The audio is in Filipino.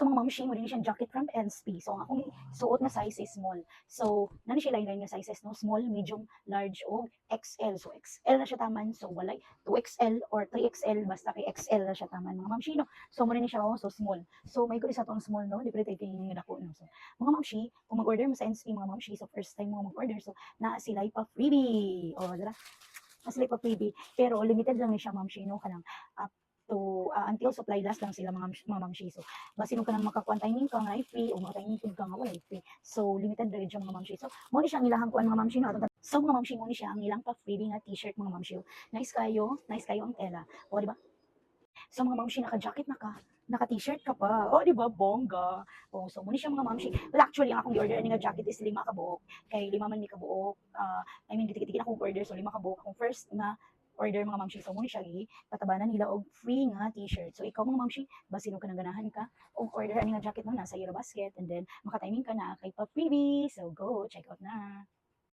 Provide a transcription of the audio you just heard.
So mga mamshi mo din siyang jacket from NSP. So ang akong suot na size is small. So nani siya line nga sizes no, small, medium, large o XL. So XL na siya taman. So walay 2XL or 3XL basta kay XL na siya taman mga mamshi no. So mo ni siya so small. So may good isa tong small no, libre tayo kay dako no. So mga mamshi, kung mag-order mo sa NSP mga mamshi, so first time mo mag-order, so na sila pa freebie. O dira, na sila pa freebie. Pero limited lang ni siya mamshi no kanang up to until supply last lang sila mga mamshi. So basi mo kanang makakuan timing ka nga free o mga timing ka nga wala free. So limited ra siya mga mamshi. So mo ni siya ang ilahang kuan mga mamshi no. So mga mamshi mo ni siya ang ilang pa freebie nga t-shirt mga mamshi. Nice kayo ang tela. O di ba? So mga mamshi naka-jacket naka t-shirt ka pa. O di ba bongga. O so mo ni siya mga mamshi. Well actually ang akong order nga jacket is 5 ka buok. Kay 5 man mi ka buok. I mean dikit akong order so 5 ka buok. Akong first na order mga mamshi. So mo ni siya patabanan nila og free nga t-shirt. So ikaw mga mamshi, basi no ka nang ganahan ka og order ani nga jacket mo nasa Eurobasket and then maka-timing ka na kay pa freebie. So go check out na.